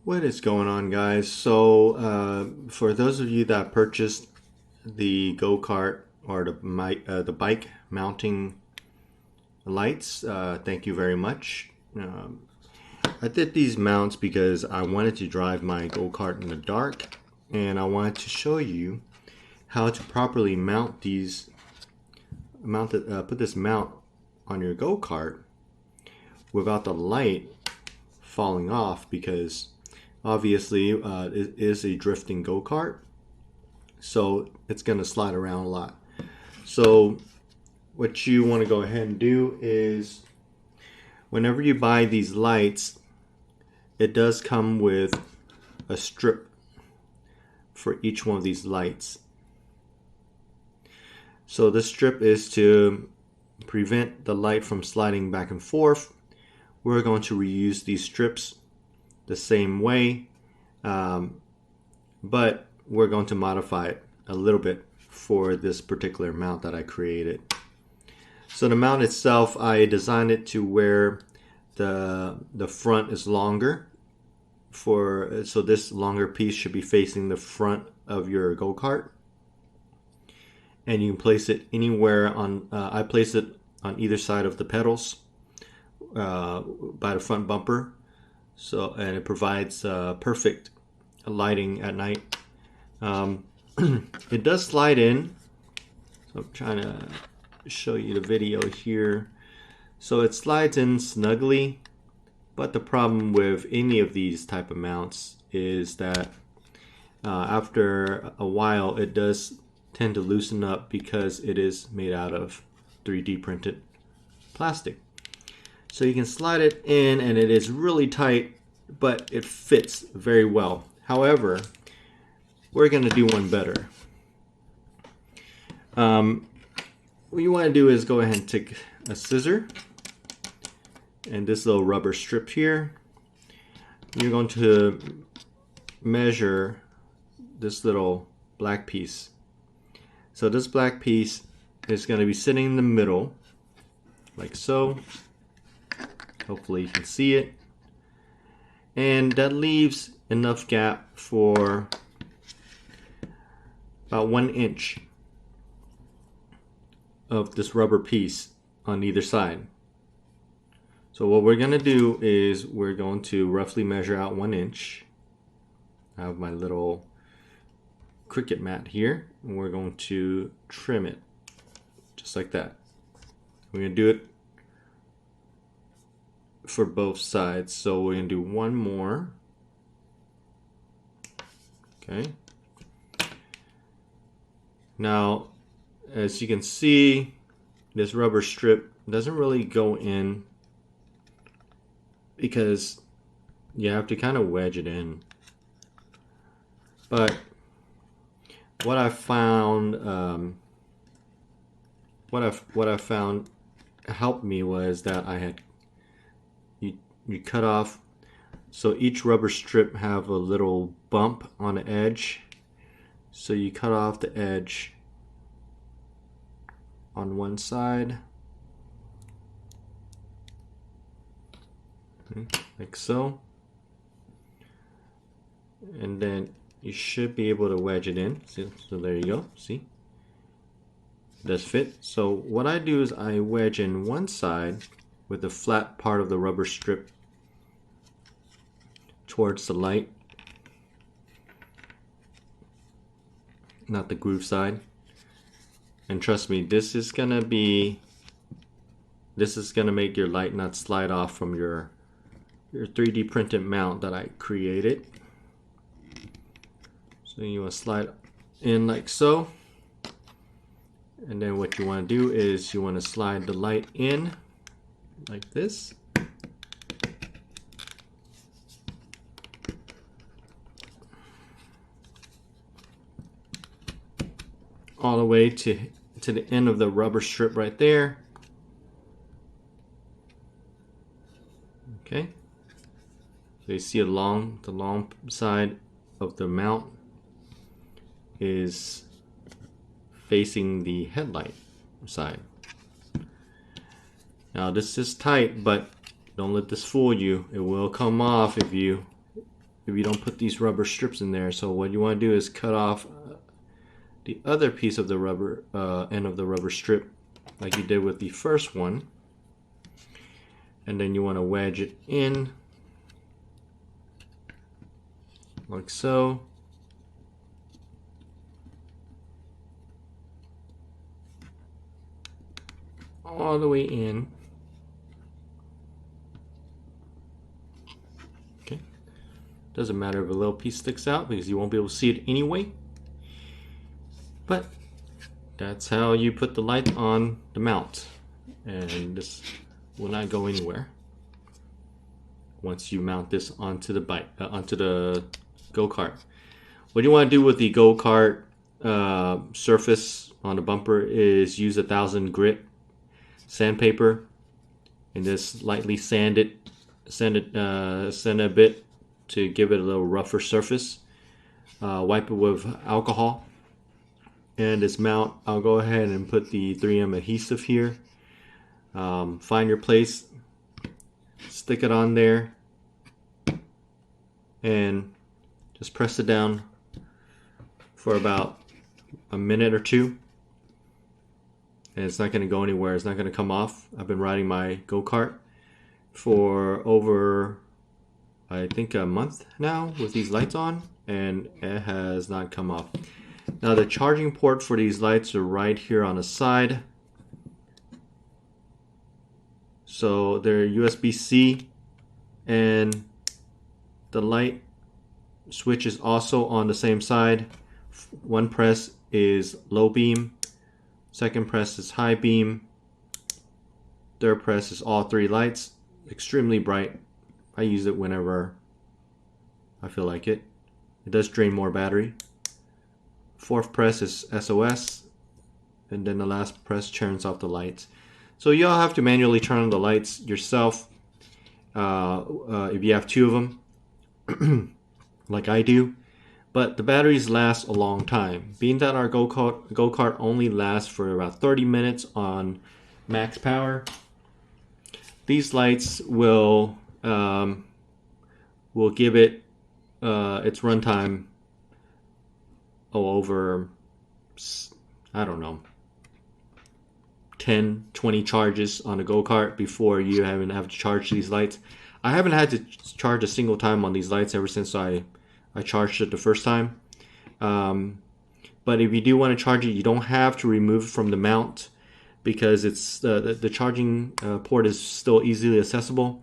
What is going on, guys? So, for those of you that purchased the go-kart or the bike mounting lights, thank you very much. I did these mounts because I wanted to drive my go-kart in the dark, and I wanted to show you how to properly put this mount on your go-kart without the light falling off, because obviously it is a drifting go-kart, so it's going to slide around a lot. So what you want to go ahead and do is, whenever you buy these lights, it does come with a strip for each one of these lights. So this strip is to prevent the light from sliding back and forth. We're going to reuse these strips the same way, but we're going to modify it a little bit for this particular mount that I created. So the mount itself, I designed it to where the front is longer, so this longer piece should be facing the front of your go-kart, and you can place it anywhere on I place it on either side of the pedals, by the front bumper, and it provides perfect lighting at night. It does slide in, so I'm trying to show you the video here. So it slides in snugly, but the problem with any of these type of mounts is that after a while it does tend to loosen up, because it is made out of 3D printed plastic. So you can slide it in and it is really tight, but it fits very well. However, we're going to do one better. What you want to do is go ahead and take a scissor and this little rubber strip here. You're going to measure this little black piece. So this black piece is going to be sitting in the middle, like so. Hopefully you can see it. And that leaves enough gap for about 1 inch of this rubber piece on either side. So what we're going to do is we're going to roughly measure out 1 inch. I have my little Cricut mat here, and we're going to trim it just like that. We're going to do it for both sides. So we're going to do one more. Okay. Now, as you can see, this rubber strip doesn't really go in, because you have to kind of wedge it in. But what I found, what I found helped me was that I had you cut off, so each rubber strip have a little bump on the edge. So you cut off the edge on one side, like so, and then you should be able to wedge it in. So there you go. See, it does fit. So what I do is I wedge in one side with the flat part of the rubber strip towards the light, not the groove side. And trust me, this is gonna make your light not slide off from your 3D printed mount that I created. So you want to slide in like so, and then what you want to do is you want to slide the light in like this. All the way to the end of the rubber strip right there. Okay. So you see the long side of the mount is facing the headlight side. Now this is tight, but don't let this fool you. It will come off if you if you don't put these rubber strips in there. So what you want to do is cut off the other piece of the rubber end of the rubber strip, like you did with the first one, and then you want to wedge it in like so. All the way in. Okay. Doesn't matter if a little piece sticks out because you won't be able to see it anyway. But that's how you put the light on the mount, and this will not go anywhere once you mount this onto the bike, onto the go-kart. What you want to do with the go-kart surface on the bumper is use 1000 grit sandpaper and just lightly sand it a bit to give it a little rougher surface. Wipe it with alcohol, and this mount, I'll go ahead and put the 3M adhesive here. Find your place, stick it on there, and just press it down for about a minute or two. And it's not going to go anywhere. It's not going to come off. I've been riding my go-kart for over, I think, a month now with these lights on, and it has not come off. Now the charging port for these lights are right here on the side. So they're USB-C, and the light switch is also on the same side. One press is low beam. Second press is high beam. Third press is all three lights. Extremely bright. I use it whenever I feel like it. It does drain more battery. Fourth press is SOS. And then the last press turns off the lights. So you'll have to manually turn on the lights yourself if you have two of them, like I do. But the batteries last a long time. Being that our go-kart only lasts for about 30 minutes on max power, these lights will give it its runtime over, I don't know, 10, 20 charges on a go-kart before you even have to charge these lights. I haven't had to charge a single time on these lights ever since I charged it the first time. But if you do want to charge it, you don't have to remove it from the mount because it's the charging port is still easily accessible.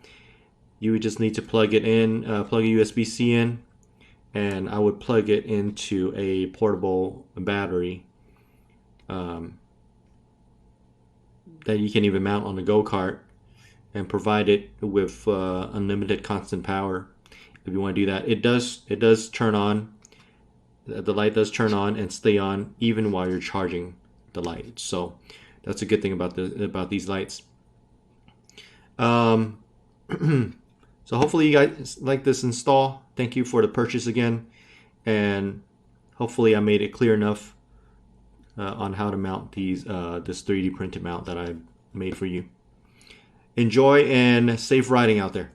You would just need to plug it in, plug a USB-C in, and I would plug it into a portable battery that you can even mount on the go-kart and provide it with unlimited constant power. If you want to do that, it does turn on. The light does turn on and stay on even while you're charging the light. So that's a good thing about these lights. So hopefully you guys like this install. Thank you for the purchase again, and hopefully I made it clear enough on how to mount these this 3D printed mount that I made for you. Enjoy and safe riding out there.